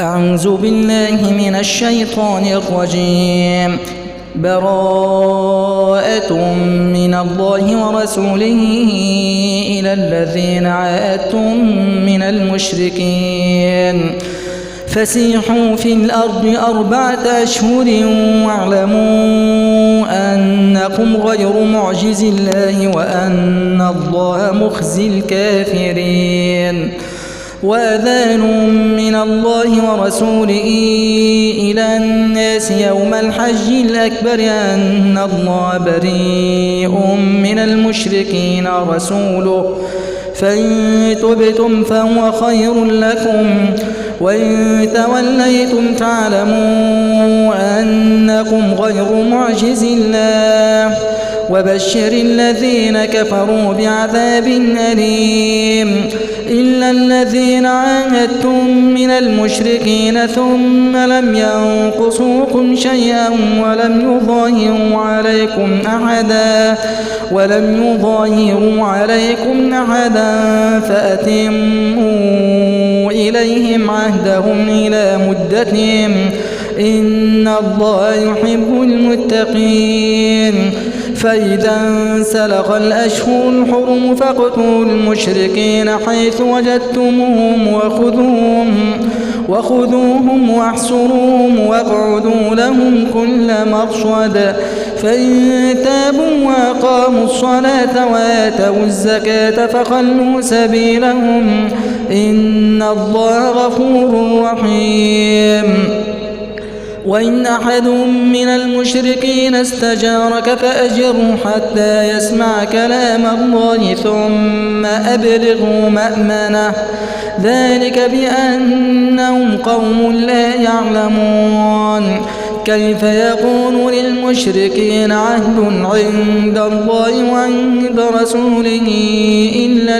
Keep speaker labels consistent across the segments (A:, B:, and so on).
A: أعوذ بالله من الشيطان الرجيم. براءة من الله ورسوله إلى الذين عاهدتم من المشركين فسيحوا في الأرض 4 أشهر واعلموا أنكم غير معجز الله وأن الله مخزي الكافرين. وأذان من الله ورسوله إلى الناس يوم الحج الأكبر أن الله بريء من المشركين رسوله فإن تبتم فهو خير لكم وإن توليتم فاعلموا أنكم غير معجز الله وبشر الذين كفروا بعذاب أليم. إلا الذين عاهدتم من المشركين ثم لم ينقصوكم شيئا ولم يظاهروا عليكم أحدا فأتموا إليهم عهدهم إلى مدتهم إن الله يحب المتقين. فإذا انسلخ الأشهر الحرم فاقتلوا المشركين حيث وجدتموهم وخذوهم واحصروهم واقعدوا لهم كل مرصد. فإن تابوا وأقاموا الصلاة وآتوا الزكاة فخلوا سبيلهم إن الله غفور رحيم. وإن أحد من المشركين استجارك فأجره حتى يسمع كلام الله ثم أبلغه مأمنه ذلك بأنهم قوم لا يعلمون. كيف يكون للمشركين عهد عند الله وعند رسوله إلا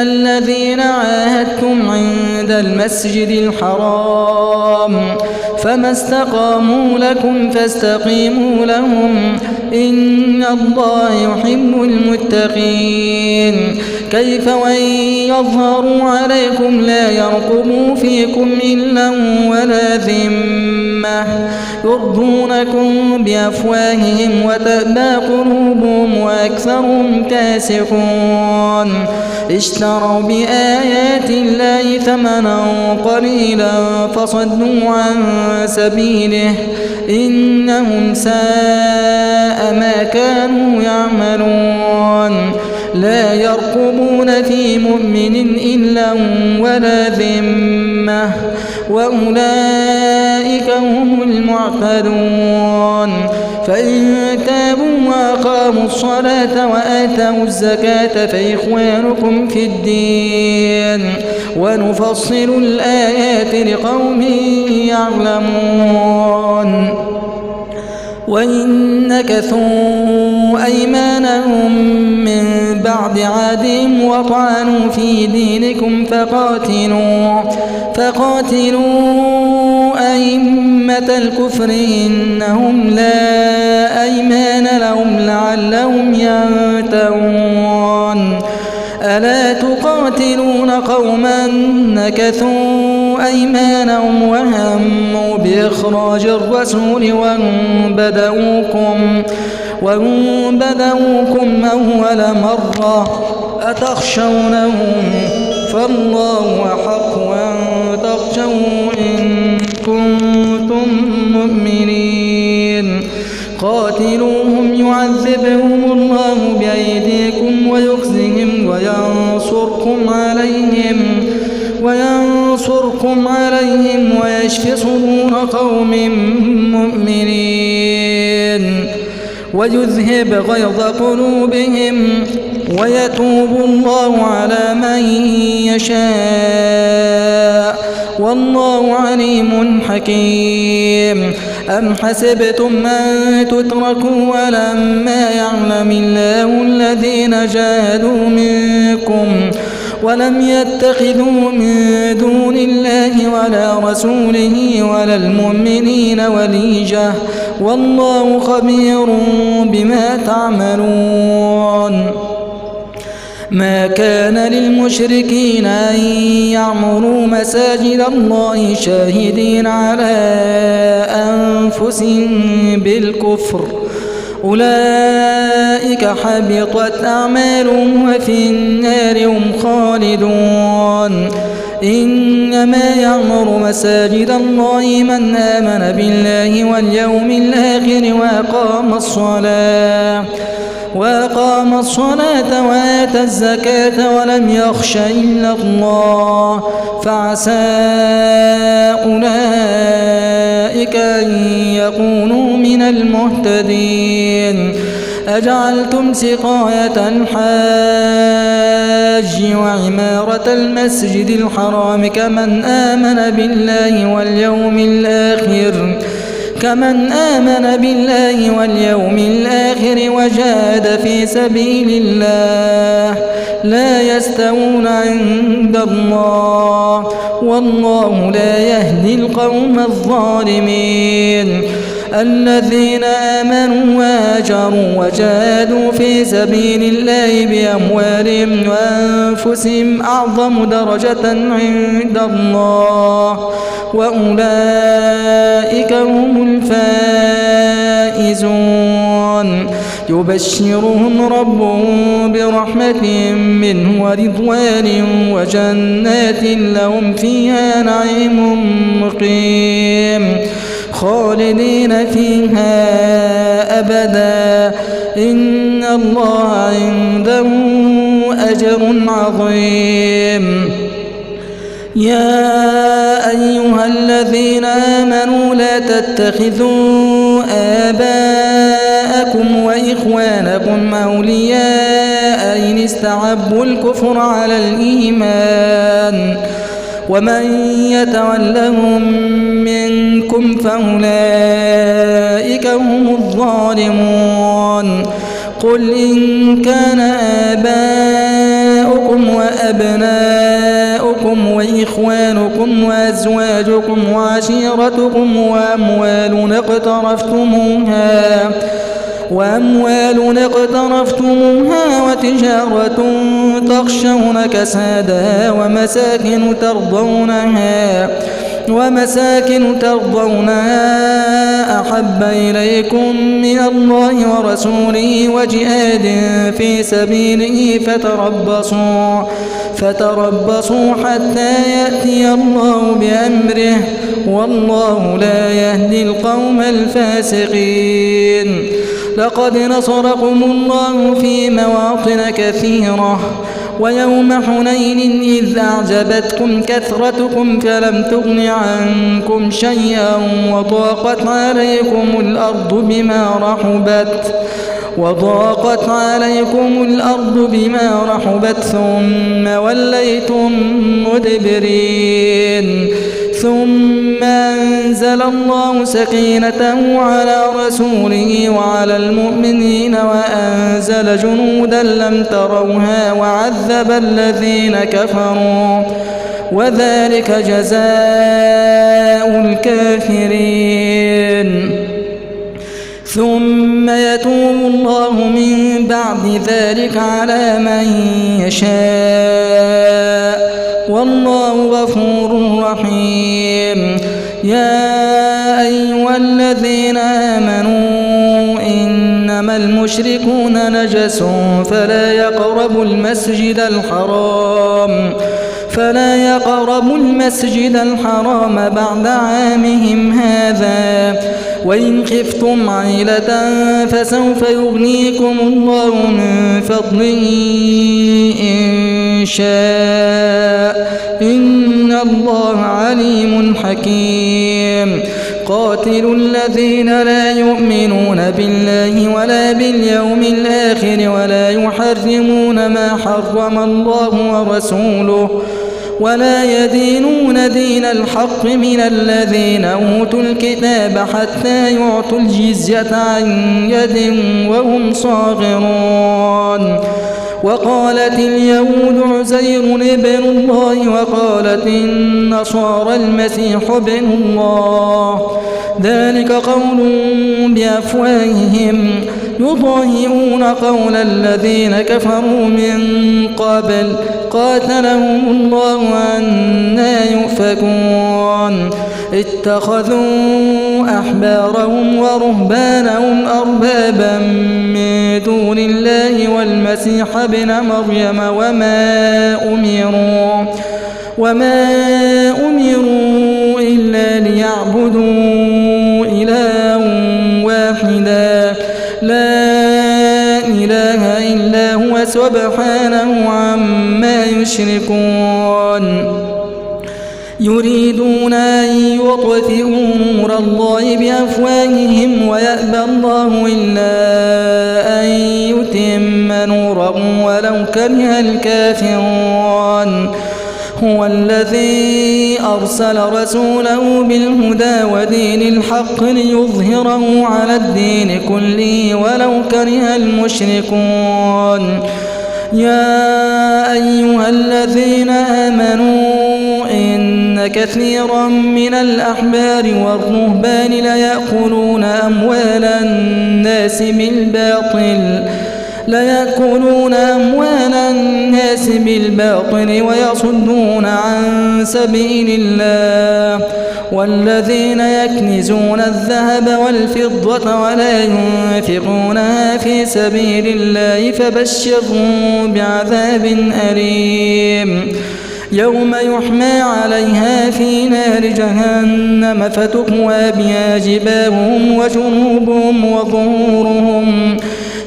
A: الذين عاهدتم عند المسجد الحرام فما استقاموا لكم فاستقيموا لهم إن الله يحب المتقين. كيف وإن يظهروا عليكم لا يرقبوا فيكم إلا ولا ذمة يرضونكم بأفواههم وتأبى قلوبهم وأكثرهم فاسقون. اشتروا بآيات الله ثمنا قليلا فصدوا عن سبيله إنهم ساء ما كانوا يعملون. لا يرقبون في مؤمن إلا ولا ذمة وأولئك هم المعتدون. فإن تابوا وأقاموا الصلاة وآتوا الزكاة فإخوانكم في الدين ونفصل الآيات لقوم يعلمون. وإن نكثوا أيمانهم من بعد عهدهم وطعنوا في دينكم فقاتلوا أئمة الكفر إنهم لا أيمان لهم لعلهم ينتهون. ألا تقاتلون قوما نكثوا أيمانهم وهموا بإخراج الرسول وهم بدؤوكم أول مرة أتخشونهم فالله أحق أن تخشوه إن كنتم مؤمنين. قاتلوهم يعذبهم الله بأيديكم ويخزهم وينصركم عليهم ويشف صدور قوم مؤمنين ويذهب غيظ قلوبهم ويتوب الله على من يشاء والله عليم حكيم. أم حسبتم أن تتركوا ولما يعلم الله الذين جاهدوا منكم ولم يتخذوا من دون الله ولا رسوله ولا المؤمنين وليجة والله خبير بما تعملون. ما كان للمشركين أن يعمروا مساجد الله شاهدين على أنفسهم بالكفر أولئك حبطت أعمالهم وفي النار هم خالدون إنما يعمر مساجد الله من آمن بالله واليوم الآخر وأقام الصلاة وآتى الزكاة ولم يخش إلا الله فعسى أولئك أن يكونوا من المهتدين أجعلتم سقاية الحاج وعمارة المسجد الحرام كمن آمن بالله واليوم الآخر وجاهد في سبيل الله لا يستوون عند الله والله لا يهدي القوم الظالمين الذين آمنوا وهاجروا وجاهدوا في سبيل الله بأموالهم وأنفسهم أعظم درجة عند الله وأولئك هم الفائزون يبشرهم ربهم برحمة منه ورضوان وجنات لهم فيها نعيم مقيم خالدين فيها أبدا إن الله عنده أجر عظيم يا أيها الذين آمنوا لا تتخذوا آباءكم وإخوانكم أولياء إن استحبوا الكفر على الإيمان ومن يتولهم منكم فأولئك هم الظالمون قل إن كان آباؤكم وأبناؤكم وإخوانكم وأزواجكم وعشيرتكم وأموال اقترفتموها وتجارة تخشون كسادها ومساكن ترضونها أحب إليكم من الله ورسوله وجهاد في سبيله فتربصوا حتى يأتي الله بأمره والله لا يهدي القوم الفاسقين لقد نصركم الله في مواطن كثيرة ويوم حنين إذ أعجبتكم كثرتكم فلم تغن عنكم شيئا وضاقت عليكم الأرض بما رحبت ثم وليتم مدبرين ثم أنزل الله سكينته على رسوله وعلى المؤمنين وأنزل جنودا لم تروها وعذب الذين كفروا وذلك جزاء الكافرين ثم يتوب الله من بعد ذلك على من يشاء والله غفور رحيم يا أيها الذين آمنوا إنما المشركون نجس فلا يقربوا المسجد الحرام بعد عامهم هذا وإن خفتم عيلة فسوف يغنيكم الله من فضله إن شاء إن الله عليم حكيم قاتلوا الذين لا يؤمنون بالله ولا باليوم الآخر ولا يحرمون ما حرم الله ورسوله ولا يدينون دين الحق من الذين أوتوا الكتاب حتى يعطوا الجزية عن يد وهم صاغرون وقالت اليهود عزير ابن الله وقالت النصارى المسيح ابن الله ذلك قول بأفواههم يضاهئون قول الذين كفروا من قبل قاتلهم الله أنى يؤفكون اتخذوا أحبارهم ورهبانهم أربابا من دون الله والمسيح ابن مريم وما أمروا إلا ليعبدوا إلها واحدا لا إله إلا هو سبحانه عما يشركون يريدون أن يطفئوا نور الله بأفواههم ويأبى الله إلا أن يتم نوره ولو كره الكافرون هو الذي أرسل رسوله بالهدى ودين الحق ليظهره على الدين كله ولو كره المشركون يا أيها الذين آمنوا إن كثيرا من الأحبار والرهبان ليأكلون أموال الناس بالباطل ويصدون عن سبيل الله والذين يكنزون الذهب والفضة ولا ينفقونها في سبيل الله فبشرهم بعذاب أليم يوم يحمى عليها في نار جهنم فتكوى بها جباههم وجنوبهم وظهورهم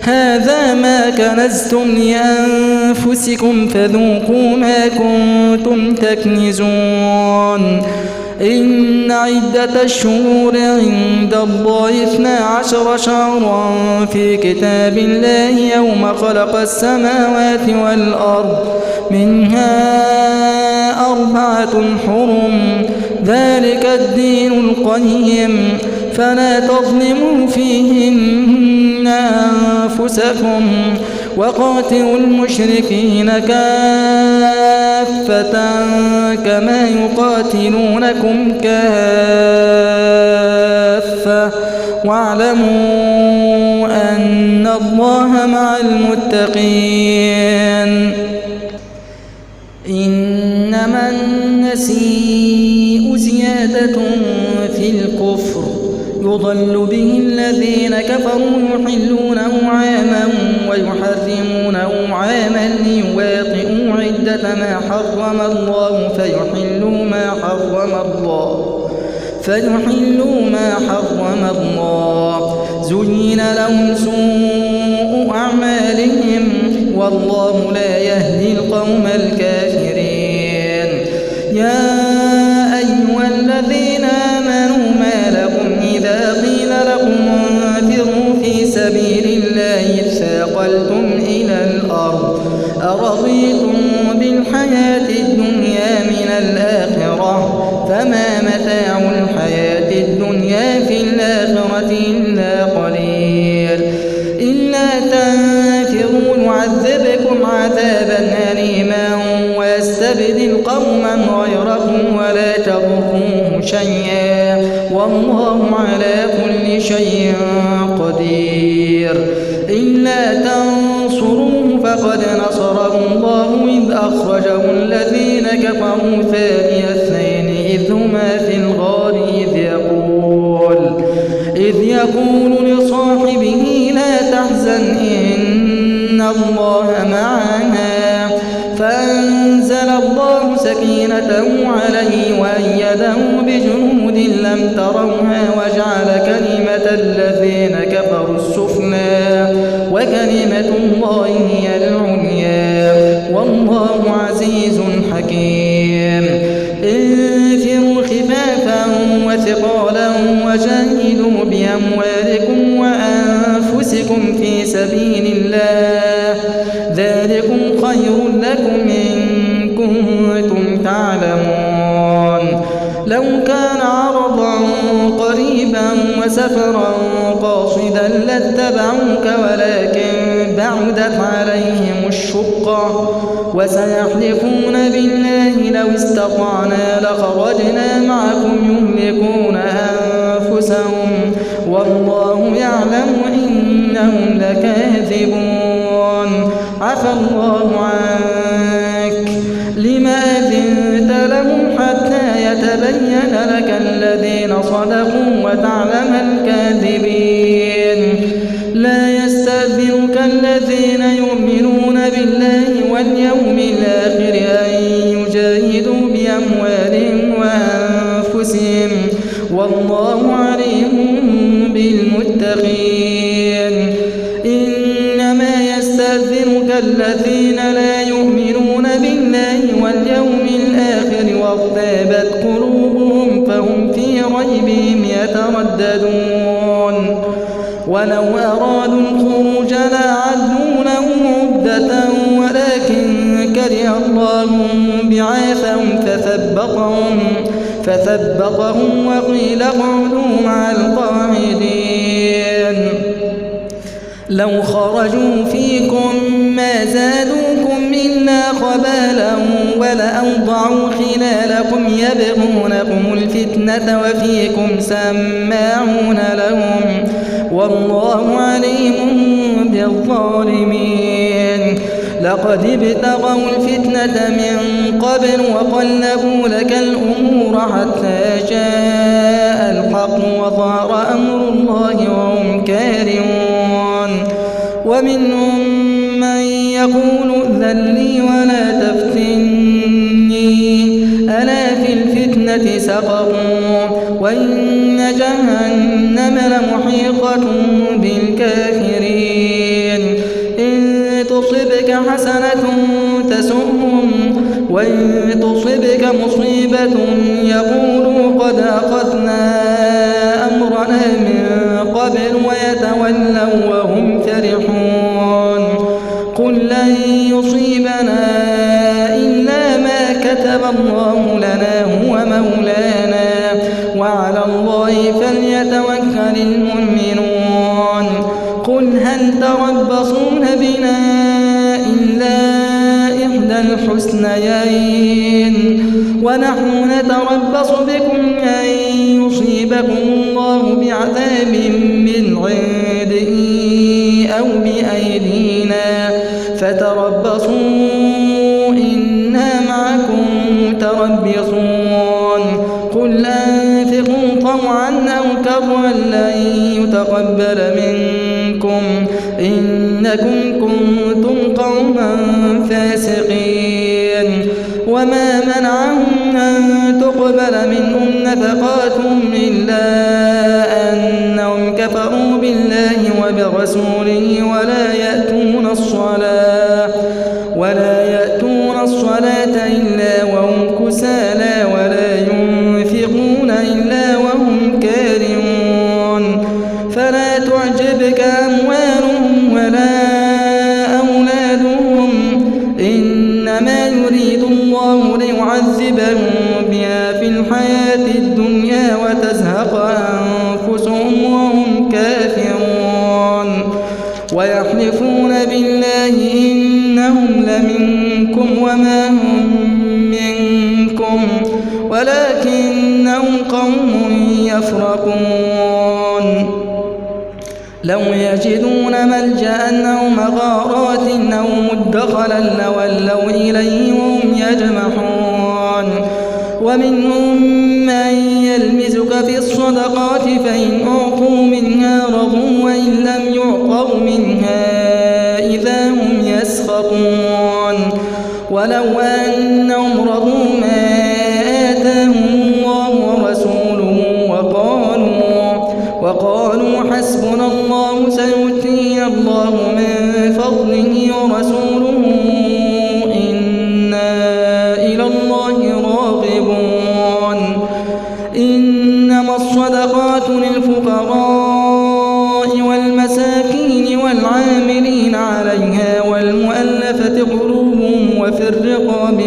A: هذا ما كنزتم لأنفسكم فذوقوا ما كنتم تكنزون إن عدة الشهور عند الله 12 شهرا في كتاب الله يوم خلق السماوات والأرض منها 4 حرم ذلك الدين القيم فلا تظلموا فيهن أنفسكم وقاتلوا المشركين كافة كما يقاتلونكم كافة واعلموا أن الله مع المتقين إنما النسيء زيادة في الكفر يضل به الذين كفروا يحلونه عاما ويحرمونه عاما ليواطئوا عدة ما حرم الله فيحلوا ما حرم الله زين لهم سوء أعمالهم والله لا يهدي القوم الكافرين يا أيها الذين آمنوا ما لكم إذا قيل لكم انفروا في سبيل الله اثاقلتم إلى الأرض أرضيتم بالحياة الدنيا من الآخرة فما متاع الحياة الدنيا في الآخرة إلا قليل إلا تنفروا يعذبكم عذابا أليما ويستبدل قوما غيركم ولا تضروه شيئا والله على كل شيء قدير إلا تنصروه فقد نصره الله إذ أخرجه الذين كفروا ثاني اثنين إذ هما في الغار إذ يقول لصاحبه لا تحزن إن الله معنا فأنزل الله سكينته عليه وأيده بجنود لم تروها وجعل كلمة الذين كفروا السفلى وكلمة الله هي العليا والله عزيز حكيم انفروا خفافا وثقالا وجاهدوا بأموالكم وأنفسكم في سبيل الله ذلكم خير لكم إن كنتم تعلمون لو كان عرضا قريبا وسفرا قاصدا لاتبعوك ولكن بعدت عليهم الشقة وسيحلفون بالله لو استطعنا لخرجنا معكم يهلكون أنفسهم والله يعلم إنهم لكاذبون عفى الله عنك لما أذنت لهم حتى يتبين لك الذين صدقوا وتعلم الكاذبين لا يستأذنك الذين يؤمنون بالله واليوم الآخر أن يجاهدوا بأموالهم وأنفسهم والله عليم بالمتقين إنما يستأذنك الذين لا يؤمنون بالله واليوم الآخر وارتابت قلوبهم فهم في ريبهم يترددون ولو أرادوا الخروج لأعدوا له عدة ولكن كره الله بعاثهم فثبطهم وقيل اقعدوا مع القاعدين لو خرجوا فيكم ما زادوكم إلا خبالا ولأوضعوا خلالكم يبغونكم الفتنة وفيكم سماعون لهم والله عليم بالظالمين لقد ابتغوا الفتنة من قبل وقلبوا لك الأمور حتى جاء الحق وظهر أمر الله وهم كارهون ومنهم من يقول ائذن لي ولا تفتني ألا في الفتنة سقطوا وإن جهنم لمحيطة بالكافرين إن تصبك حسنة تسؤهم وإن تصبك مصيبة يقولوا قد أخذنا أمرنا من قبل ويتولوا وهم فرحون قل لن يصيبنا إلا ما كتب الله لنا هو مولانا وعلى الله فليتوكل المؤمنون قل هل تربصون بنا إلا إحدى الحسنيين ونحن نتربص بكم أن يصيبكم الله بعذاب من عنده أو بأيدينا فتربصوا إنا معكم متربصون قل أنفقوا طوعا أو كرها لن يتقبل منكم إنكم كنتم قوما فاسقين وما منعهم أن تقبل منهم نفقاتهم إلا أنهم كفروا بالله وبرسوله ولا يأتون الصلاة إلا وهم كسالى ولا ينفقون إلا وهم كارهون فلا تعجبك أموالهم ولا أولادهم إنما يريد الله ليعذبهم بها في الحياة الدنيا وتزهق أنفسهم وهم كافرون ويحلفون بالله إنهم لمنكم وما هم منكم ولكنهم قوم يفرقون لو يجدون ملجأ أو مغارات أو مدخلا لولوا إليه وهم يجمحون ومنهم من يلمزك في الصدقات فإن أعطوا منها رضوا وإن لم يعطوا منها إذا هم يسخطون ولو أنهم رضوا ما آتاهم الله ورسوله وقالوا حسبنا الله سيؤتينا الله من فضله ورسوله إنا إلى الله راغبون إنما الصدقات للفقراء والمساكين والعاملين عليها والمؤلفة قلوبهم وفي الرقاب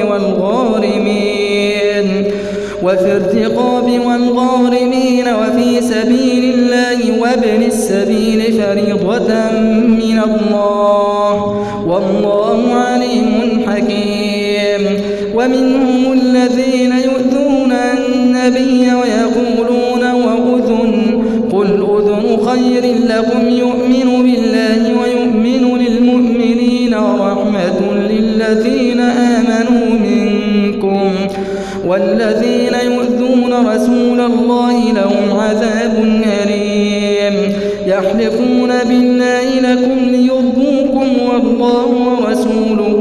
A: وفي الرقاب والغارمين وفي سبيل الله وابن السبيل فريضة من الله والله عليم حكيم. ومنهم الذين يؤذون النبي ويقولون وأذن قل أذن خير لكم يؤمن بالله ويؤمن للمؤمنين ورحمة للذين آمنوا منكم والذين يؤذون رسول الله لهم عذاب أليم. يحلفون بالله لكم ليرضوكم والله ورسوله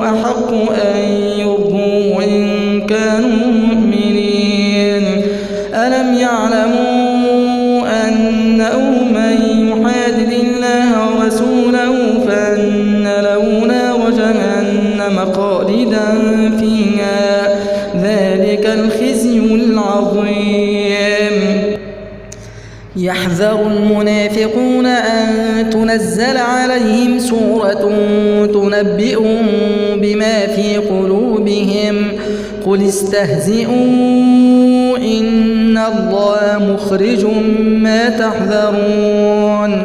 A: أحق أن يرضوه إن كانوا مؤمنين. ألم يعلموا أنه من يحادد الله ورسوله فأن له نار جهنم خالدا فيها ذلك الخزي العظيم. يحذر المنافقون أن تنزل عليهم سورة تنبئهم بما في قلوبهم قل استهزئوا إن الله مخرج ما تحذرون.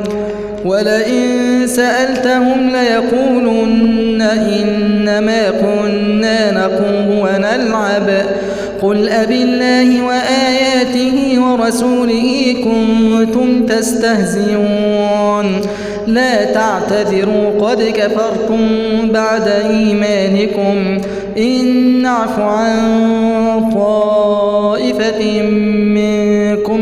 A: ولئن سألتهم ليقولن إنما كنا نخوض ونلعب قل أبالله وآياته ورسوله كنتم تستهزئون. لا تعتذروا قد كفرتم بعد إيمانكم إن نعف عن طائفة منكم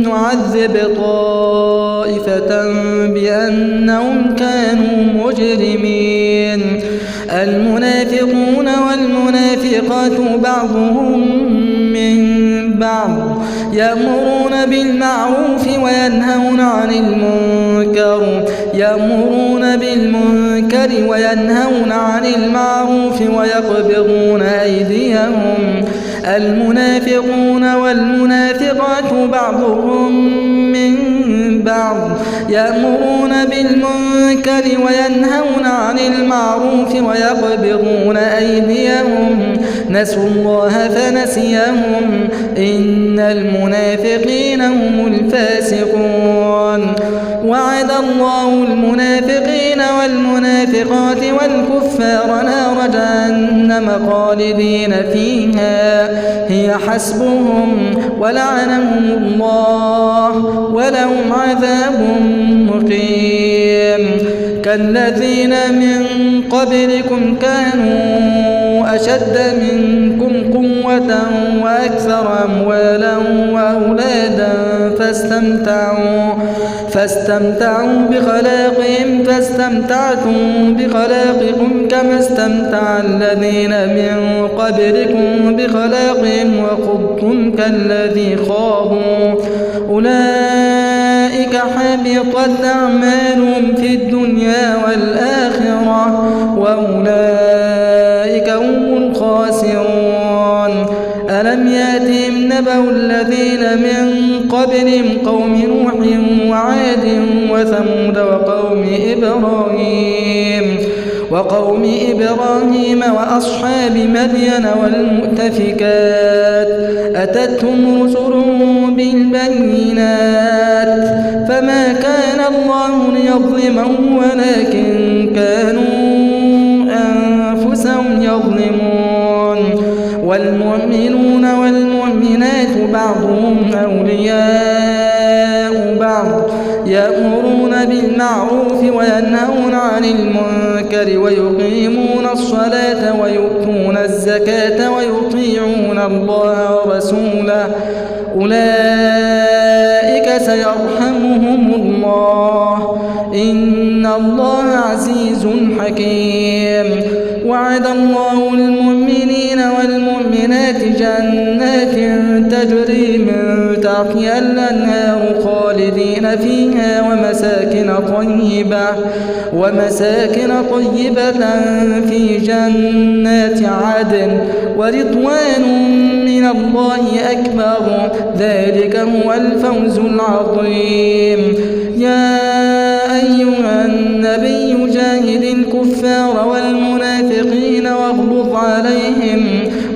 A: نعذب طائفة بأنهم كانوا مجرمين. المنافقون والمنافقات بعضهم من بعض يأمرون بالمعروف وينهون عن المعروف ويقبضون أيديهم. المنافقون والمنافقات بعضهم من بعض يأمرون بالمنكر وينهون عن المعروف ويقبضون أيديهم. نسوا الله فنسيهم إن المنافقين هم الفاسقون. وعد الله المنافقين والمنافقات والكفار نار جهنم خالدين فيها هي حسبهم ولعنهم الله ولهم عذاب مقيم. كالذين من قبلكم كانوا أشد منكم قوة وأكثر أموالا وأولادا فاستمتعوا بخلاقهم فاستمتعتم بخلاقكم كما استمتع الذين من قبلكم بخلاقهم وخضتم كالذي خاضوا أولئك حبطت أعمالهم في الدنيا والآخرة وأولئك هم الخاسرون. ألم يأتهم نبأ الذين من قبلهم قوم نوح وعاد وثمود وقوم إبراهيم وأصحاب مدين والمؤتفكات أتتهم رسلهم بالبينات فما كان الله ليظلمهم ولكن كانوا أنفسهم يظلمون. والمؤمنون والمؤمنات بعضهم أولياء بعض يأمرون بالمعروف وينهون عن المنكر ويقيمون الصلاة ويؤتون الزكاة ويطيعون الله ورسوله أولئك سيرحمهم الله إن الله عزيز حكيم. وعد الله المؤمنين والمؤمنات جنات تجري من تحتها الأنهار خالدين فيها ومساكن طيبة في جنات عدن ورضوان من الله أكبر ذلك هو الفوز العظيم. يا عليهم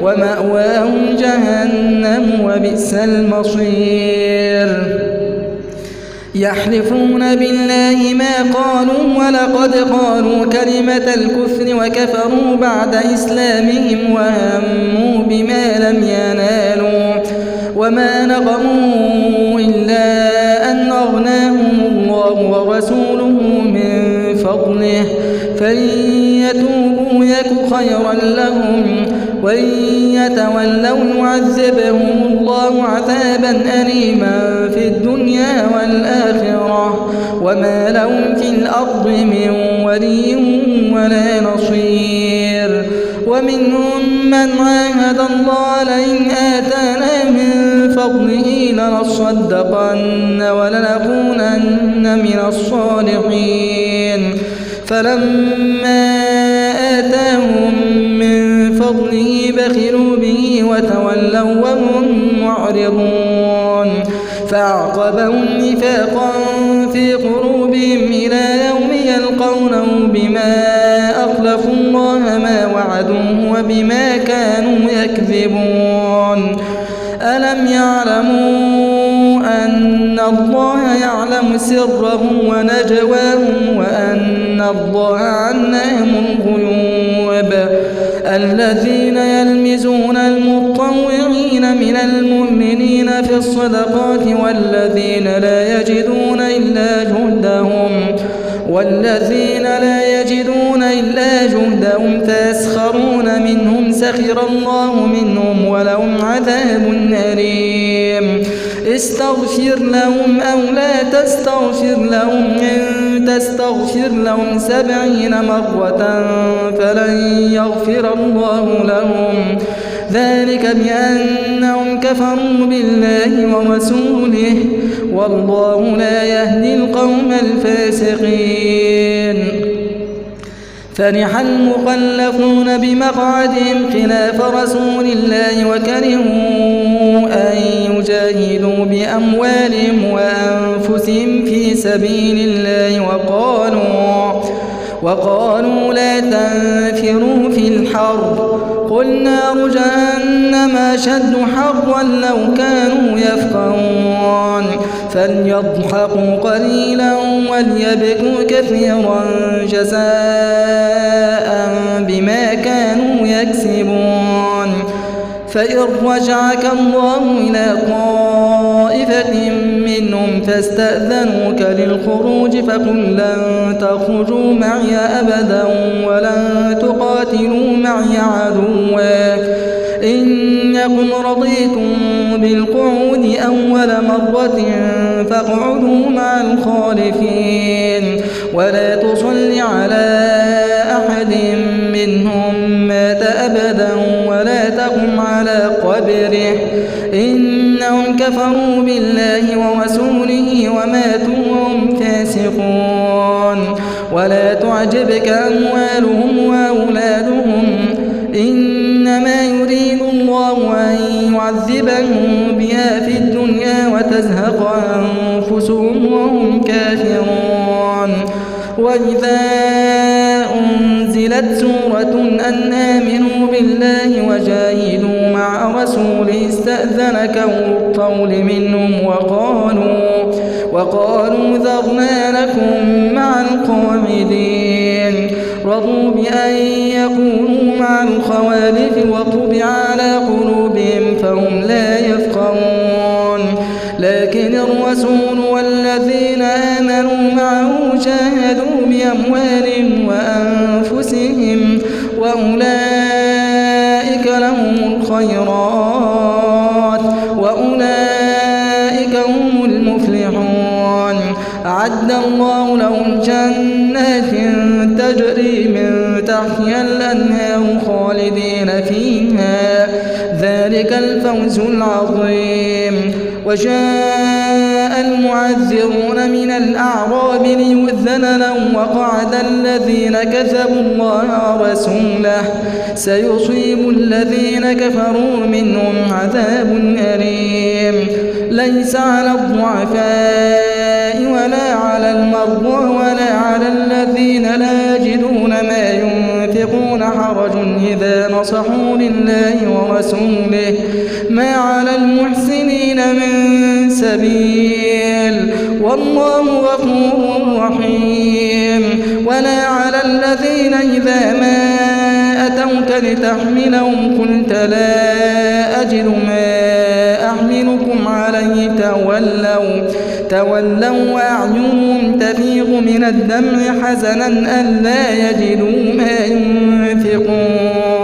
A: ومأواهم جهنم وبئس المصير. يحلفون بالله ما قالوا ولقد قالوا كلمة الكفر وكفروا بعد إسلامهم وهموا بما لم ينالوا وما نقموا إلا أن أغناهم الله ورسوله من فضله فإن يتوبوا يك خيرا لهم وإن يتولوا يعذبهم الله عذابا أليما في الدنيا والآخرة وما لهم في الأرض من ولي ولا نصير. ومنهم من عاهد الله لئن آتانا من فضله لنصدقن ولنكونن من الصالحين فلما آتاهم من فضله بخلوا به وتولوا وهم معرضون فأعقبهم نفاقا في قلوبهم إلى يوم يلقونه بما أخلفوا الله ما وعدوه وبما كانوا يكذبون. ألم يعلموا أن الله يعلم سرهم ونجواهم وأن الله علام الغيوب. الذين يلمزون المطوعين من المؤمنين في الصدقات والذين لا يجدون إلا جهدهم فيسخرون منهم سخر الله منهم ولهم عذاب أليم. استغفر لهم أو لا تستغفر لهم إن تستغفر لهم 70 مرة فلن يغفر الله لهم ذلك بأنهم كفروا بالله ورسوله والله لا يهدي القوم الفاسقين. فرح المخلفون بمقعدهم خلاف رسول الله وكرهوا أن يجاهدوا بأموالهم وأنفسهم في سبيل الله وقالوا لا تنفروا في الحر قل نار جهنم أشد حرا لو كانوا يفقهون فليضحكوا قليلا وليبكوا كثيرا جزاء بما كانوا يكسبون. فإن رجعك الله إلى طائفة منهم فاستأذنوك للخروج فقل لن تخرجوا معي أبدا ولن تقاتلوا معي عدوا إنكم رضيتم بالقعود أول مرة فاقعدوا مع الخالفين ولا تصل على أحد منهم مات أبدا ولا تقم على قبره إنهم كفروا بالله ورسوله وماتوا وهم فاسقون. ولا تعجبك أموالهم وأولادهم إنما يريد الله أن يعذبهم بها في الدنيا وتزهق أنفسهم وهم كافرون. وإذا أنزلت سورة أن آمنوا بالله وجاهدوا مع رسوله استأذنك أولو الطول منهم وقالوا ذرنا لكم مع القاعدين رضوا بأن يكونوا مع الخوالف وطبع على قلوبهم فهم لا يفقهون. لكن الرسول والذين آمنوا معه جاهدوا بأموالهم وأنفسهم وأولئك لهم الخيرات وأولئك هم المفلحون. أعد الله لهم جنات تجري من تحتها الأنهار خالدين فيها ذلك الفوز العظيم. وجاء المعذرون من الأعراب ليؤذن لهم وقعد الذين كذبوا الله ورسوله سيصيب الذين كفروا منهم عذاب أليم. ليس على الضعفاء ولا على المرضى ولا على الذين لا يجدون ما ينفقون حرج إذا نصحوا لله ورسوله ما على المحسنين من سبيل والله غفور رحيم. ولا على الذين إذا ما أتوك لتحملهم قلت لا أجد ما أحملكم عليه تولوا وأعينهم تفيض من الدمع حزنا ألا يجدوا ما ينفقون.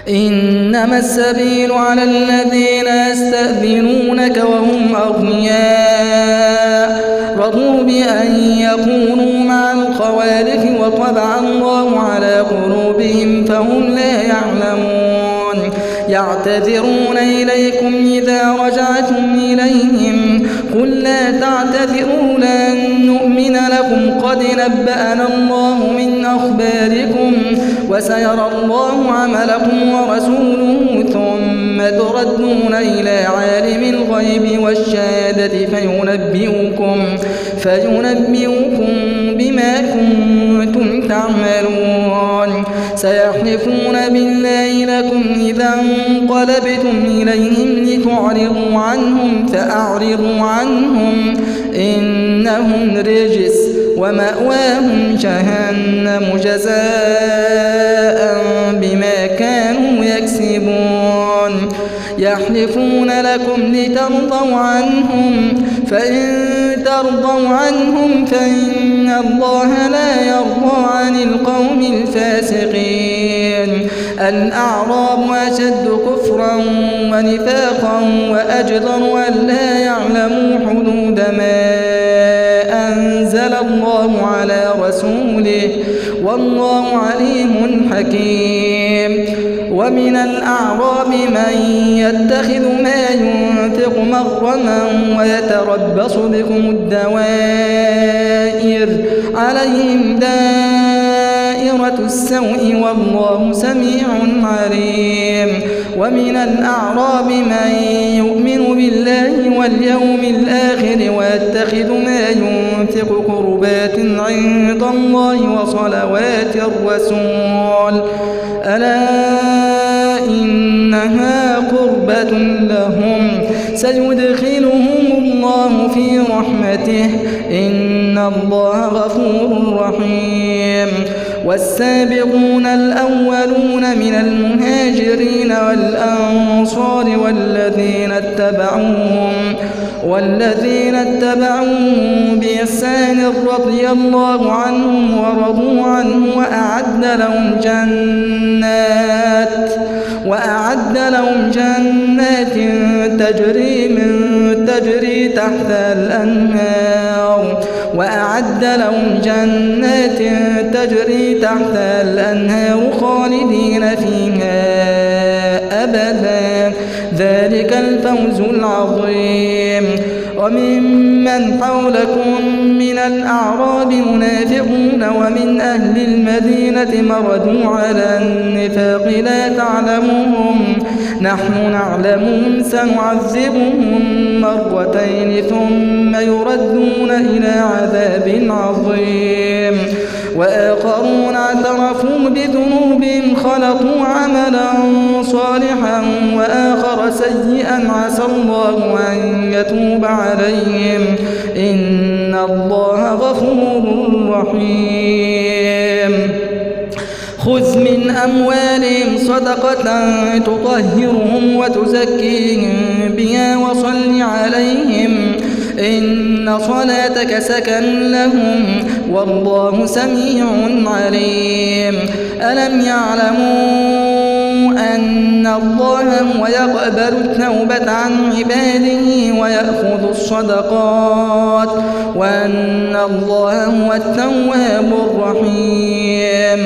A: إنما السبيل على الذين يستأذنونك وهم أغنياء رضوا بأن يكونوا مع الخوالف وطبع الله على قلوبهم فهم لا يعلمون. يعتذرون إليكم إذا رجعتم إليهم قل لا تعتذروا لن نؤمن لكم قد نبأنا الله من أخباركم وسيرى الله عملكم ورسوله ثم تردون إلى عالم الغيب والشهادة فينبئكم بما كنتم تعملون. سيحلفون بالله لكم إذا انقلبتم إليهم لتعرضوا عنهم فأعرضوا عنهم إنهم رجس ومأواهم جهنم جزاء بما كانوا يكسبون. يحلفون لكم لترضوا عنهم فإن ترضوا عنهم فإن الله لا يرضى عن القوم الفاسقين. الأعراب أشد كفرا ونفاقا وأجدر أن لا يعلموا حدود ما أنزل الله على رسوله والله عليم حكيم. ومن الأعراب من يتخذ ما ينفق مغرما ويتربص بكم الدوائر عليهم دائرة السوء والله سميع عليم. ومن الأعراب من يؤمن بالله واليوم الآخر ويتخذ ما ينفق قربات عند الله وصلوات الرسول ألا إنها قربة لهم سيدخلهم الله في رحمته إن الله غفور رحيم. والسابقون الأولون من المهاجرين والأنصار والذين اتبعوهم بإحسان رضي الله عنهم ورضوا عنه وأعد لهم جنات تجري تحت الأنهار خالدين فيها أبدا ذلك الفوز العظيم. وممن حولكم من الأعراب منافقون ومن أهل المدينة مردوا على النفاق لا تعلمهم نحن نعلمهم سنعذبهم مرتين ثم يردون إلى عذاب عظيم. وآخرون اعترفوا بذنوبهم خلقوا عملا صالحا وآخر سيئا عسى الله أن يتوب عليهم إن الله غفور رحيم. خذ من أموالهم صدقة تطهرهم وتزكيهم بها وصل عليهم إن صلاتك سكن لهم والله سميع عليم. ألم يعلموا أن الله هو يقبل التوبة عن عباده ويأخذ الصدقات وأن الله هو التواب الرحيم.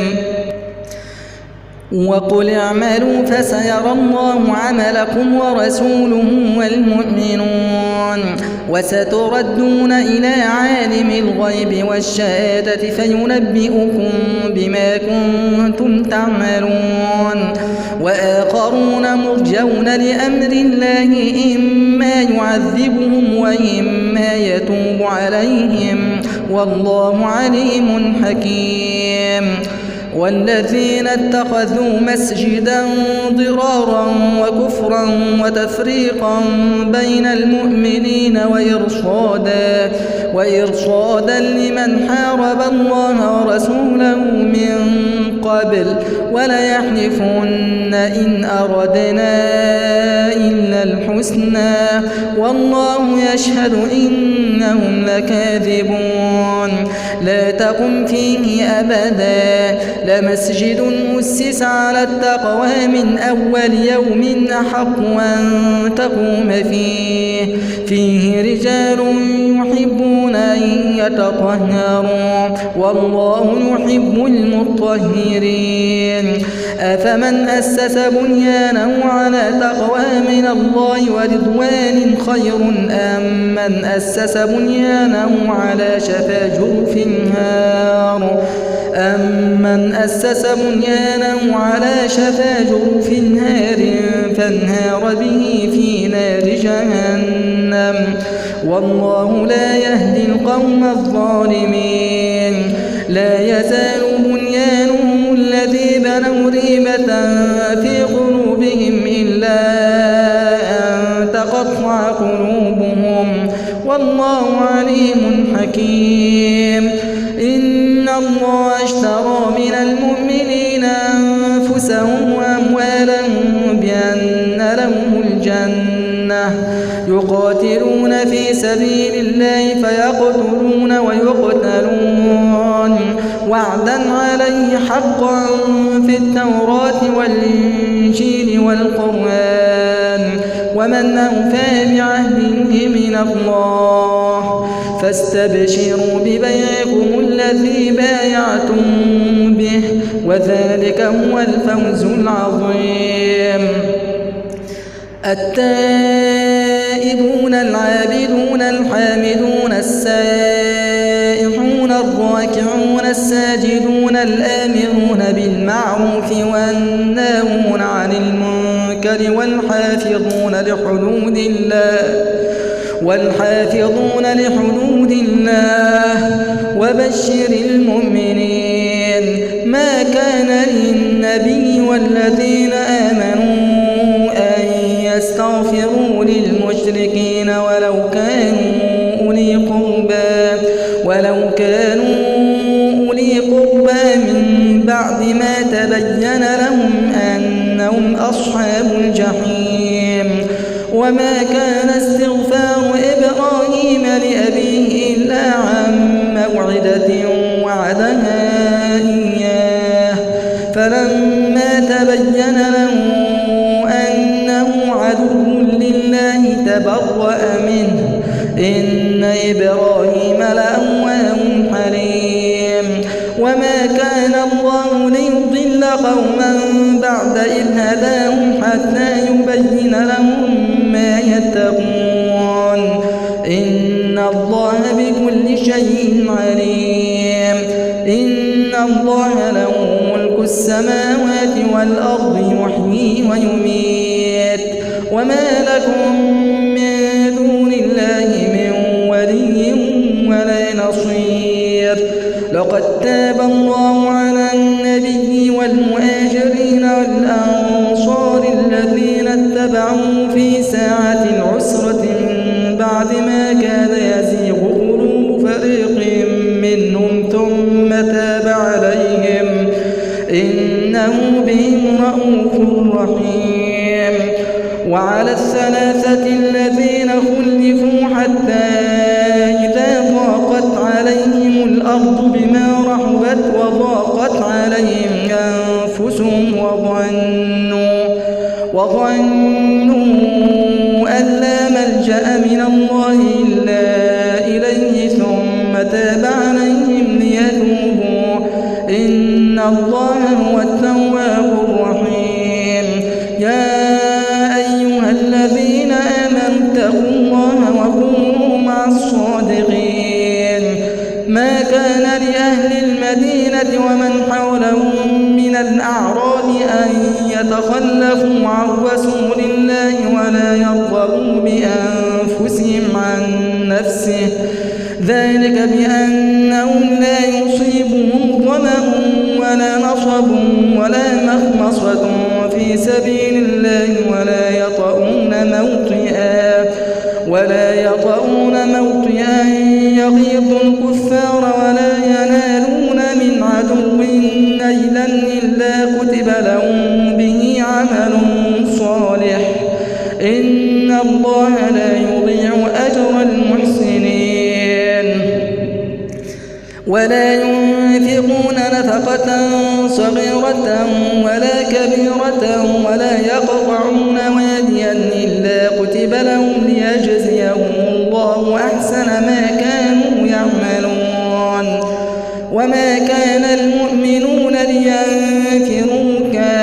A: وقل اعملوا فسيرى الله عملكم ورسوله والمؤمنون وستردون إلى عالم الغيب والشهادة فينبئكم بما كنتم تعملون. وآخرون مرجون لأمر الله إما يعذبهم وإما يتوب عليهم والله عليم حكيم. والذين اتخذوا مسجدا ضرارا وكفرا وتفريقا بين المؤمنين وإرصادا لمن حارب الله ورسوله من قبل وليحلفن إن أردنا إلا الحسنى والله يشهد إنهم لكاذبون لا تقم فيه أبدا لمسجد أسس على التقوى من أول يوم أحق أن تقوم فيه رجال يحبون أن يتطهروا والله يحب المطهرين أفمن أسس بنيانه على تقوى من الله ورضوان خير أم من أسس بنيانه على شفا جرف نار فانهار به في نار جهنم والله لا يهدي القوم الظالمين لا يزال بنيانهم الذي بنوا ريبة في قلوبهم إلا أن تقطع قلوبهم والله عليم حكيم إن الله اشترى من المؤمنين أنفسهم وأموالهم بأن لهم الجنة يقاتلون في سبيل الله فيقتلون ويقتلون وعدا عليه حقا في التوراة والإنجيل والقرآن ومن أوفى بعهده من الله فاستبشروا ببيعكم الذي بايعتم به وذلك هو الفوز العظيم التائبون العابدون الحامدون السائحون الراكعون الساجدون الآمرون بالمعروف والناهون عن المنكر والحافظون لحدود الله وبشر المؤمنين ما كان للنبي والذين آمنوا أن يستغفروا للمشركين ولو كانوا أولي قربى من بعد ما تبين لهم أنهم أصحاب الجحيم وما كان استغفار إبراهيم لأبيه إلا عن موعدة وعدها إياه فلما تبين له أنه عدو لله تبرأ منه إن إبراهيم لأواه حليم وما كان الله ليضل قوما بعد إذ هداهم حتى يبين لهم ما يتقون إن الله بكل شيء عليم إن الله له ملك السماوات والأرض يحيي ويميت وما لكم من دون الله من ولي ولا نصير لقد تاب الله على النبي والمهاجرين والأنصار الذين اتبعوا في ساعة العسرة من بعد ما كاد يزيغ قلوب فريق منهم ثم تاب عليهم إنه بهم رءوف رحيم وعلى الثلاثة الذين خلفوا حتى إذا ضاقت عليهم الأرض بما رحبت وضاقت عليهم أنفسهم وظنوا أن لا ملجأ من الله إلا إليه ثم تاب عليهم ليتوبوا إن الله هو التواب الرحيم يا أيها الذين آمنوا اتقوا الله وكونوا مع الصادقين ما كان لأهل المدينة ومن حولهم من الأعراب أن يتخلفوا عن رسول الله ولا يرغبوا بأنفسهم عن نفسه ذلك بأنهم لا يصيبهم ظمأ ولا نصب ولا مخمصة في سبيل الله ولا يطؤون موطئا يغيظ الكفار ولا ينالون من عدو نيلا إلا كتب لهم به عمل صالح إن الله لا يضيع أجر المحسنين ولا ينفقون نفقة صغيرة ولا كبيرة ولا يقطعون واديا إلا كتب لهم ليجزيهم الله أحسن ما كانوا يعملون وما كان المؤمنون لينفروا كافة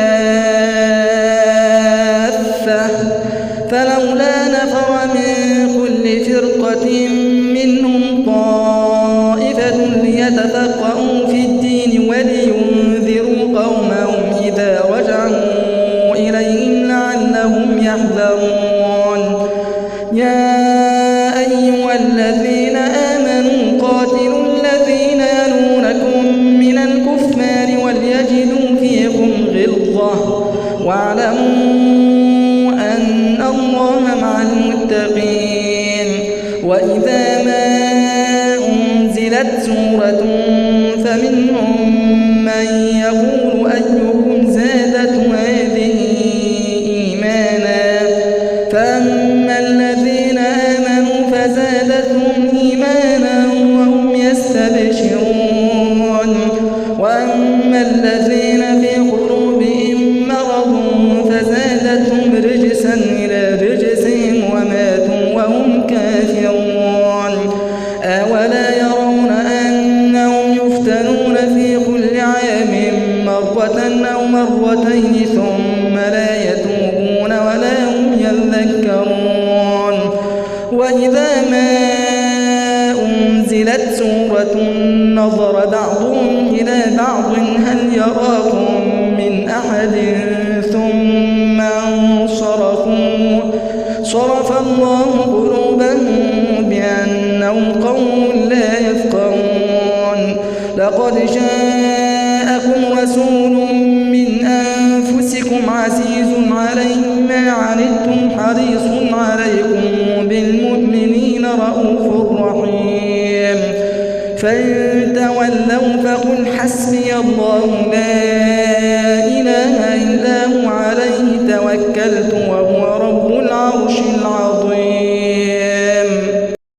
A: فلولا نفر من كل فرقة منهم طائفة ليتفقهوا في الدين ولينذروا قومهم إذا رجعوا إليهم لعلهم يحذرون يا أيها الذين آمنوا قاتلوا الذين يلونكم من الكفار وليجدوا فيكم غلظة واعلموا أن الله مع المتقين وإذا ما أنزلت سورة فمنهم من يقول أيكم زادته هذه إيمانا فأما الذين آمنوا فزادتهم إيمانا وهم يستبشرون وأما الذين في قلوبهم مرض فزادتهم رجسا إلى رجسهم وماتوا وهم كافرون أولا يرون أنهم يفتنون في كل عام مرة أو مرتين ثم لا يتوبون ولا هم يذكرون وإذا ما أنزلت سورة نظر بعضهم إلى بعض هل يراكم من أحد ثم انصرفوا صرف الله قلوبهم بأنهم قوم لا يفقهون لقد جاءكم رسول من أنفسكم عزيز عليه ما عنتم حريص عليكم بالمؤمنين رؤوف رحيم فإن تولوا فقل حسبي الله لا إله